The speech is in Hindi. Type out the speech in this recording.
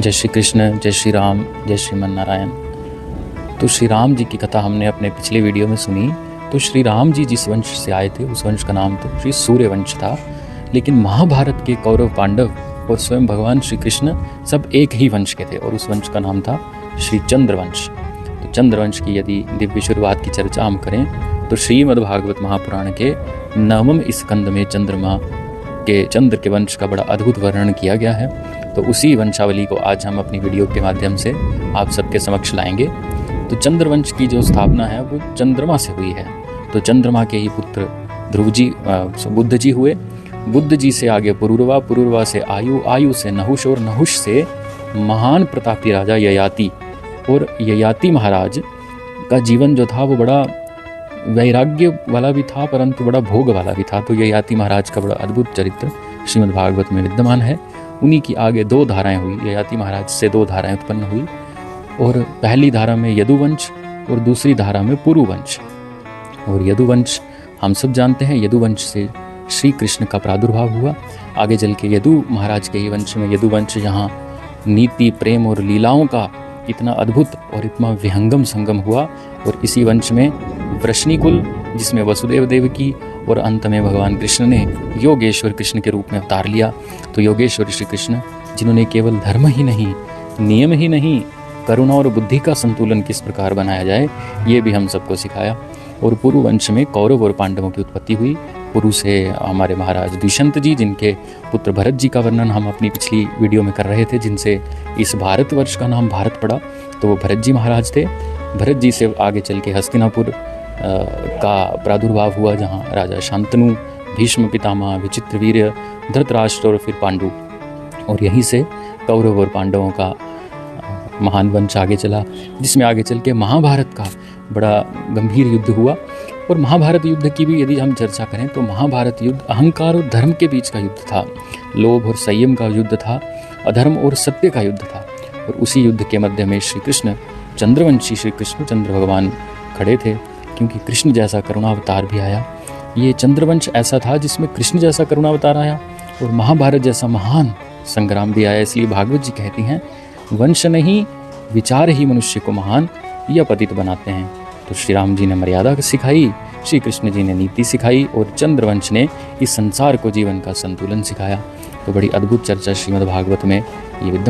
जय श्री कृष्ण, जय श्री राम, जय श्रीमन नारायण। तो श्री राम जी की कथा हमने अपने पिछले वीडियो में सुनी। तो श्री राम जी जिस वंश से आए थे उस वंश का नाम तो श्री सूर्य वंश था। लेकिन महाभारत के कौरव पांडव और स्वयं भगवान श्री कृष्ण सब एक ही वंश के थे और उस वंश का नाम था श्री चंद्रवंश। तो चंद्रवंश की यदि दिव्य शुरुआत की चर्चा हम करें तो श्रीमद्भागवत महापुराण के 9वें स्कंद में चंद्र के वंश का बड़ा अद्भुत वर्णन किया गया है। तो उसी वंशावली को आज हम अपनी वीडियो के माध्यम से आप सबके समक्ष लाएंगे। तो चंद्रवंश की जो स्थापना है वो चंद्रमा से हुई है। तो चंद्रमा के ही पुत्र ध्रुव जी बुद्ध जी हुए। बुद्ध जी से आगे पुरुरवा, पुरुरवा से आयु, आयु से नहुष और नहुष से महान प्रतापी राजा ययाति। और ययाति महाराज का जीवन जो था वो बड़ा वैराग्य वाला भी था परंतु बड़ा भोग वाला भी था। तो ययाति महाराज का बड़ा अद्भुत चरित्र श्रीमद् भागवत में विद्यमान है। उन्हीं की आगे 2 धाराएं हुई। ययाति महाराज से 2 धाराएं उत्पन्न हुई और पहली धारा में यदुवंश और दूसरी धारा में पुरुवंश। और यदुवंश हम सब जानते हैं, यदुवंश से श्री कृष्ण का प्रादुर्भाव हुआ। आगे चल के यदु महाराज के ही वंश में यदुवंश, जहाँ नीति, प्रेम और लीलाओं का इतना अद्भुत और इतना विहंगम संगम हुआ। और इसी वंश में वृष्णिकुल, जिसमें वसुदेव देव की, और अंत में भगवान कृष्ण ने योगेश्वर कृष्ण के रूप में अवतार लिया। तो योगेश्वर श्री कृष्ण जिन्होंने केवल धर्म ही नहीं, नियम ही नहीं, करुणा और बुद्धि का संतुलन किस प्रकार बनाया जाए ये भी हम सबको सिखाया। और पुरु वंश में कौरव और पांडवों की उत्पत्ति हुई। पुरु से हमारे महाराज दुष्यंत जी, जिनके पुत्र भरत जी का वर्णन हम अपनी पिछली वीडियो में कर रहे थे, जिनसे इस भारतवर्ष का नाम भारत पड़ा। तो वो भरत जी महाराज थे। भरत जी से आगे चल के हस्तिनापुर का प्रादुर्भाव हुआ, जहाँ राजा शांतनु, भीष्म पितामह, विचित्रवीर्य, धृतराष्ट्र और फिर पांडु। और यहीं से कौरव और पांडवों का महान वंश आगे चला, जिसमें आगे चल के महाभारत का बड़ा गंभीर युद्ध हुआ। और महाभारत युद्ध की भी यदि हम चर्चा करें तो महाभारत युद्ध अहंकार और धर्म के बीच का युद्ध था, लोभ और संयम का युद्ध था, अधर्म और सत्य का युद्ध था। और उसी युद्ध के मध्य में श्री कृष्ण, चंद्रवंशी श्री कृष्ण, चंद्र भगवान खड़े थे, क्योंकि कृष्ण जैसा करुणावतार भी आया। ये चंद्रवंश ऐसा था जिसमें कृष्ण जैसा करुणावतार आया और महाभारत जैसा महान संग्राम भी आया। इसलिए भागवत जी कहती हैं, वंश नहीं विचार ही मनुष्य को महान या पतित बनाते हैं। तो श्री राम जी ने मर्यादा सिखाई, श्री कृष्ण जी ने नीति सिखाई और चंद्रवंश ने इस संसार को जीवन का संतुलन सिखाया। तो बड़ी अद्भुत चर्चा श्रीमद् भागवत में ये विद्यमान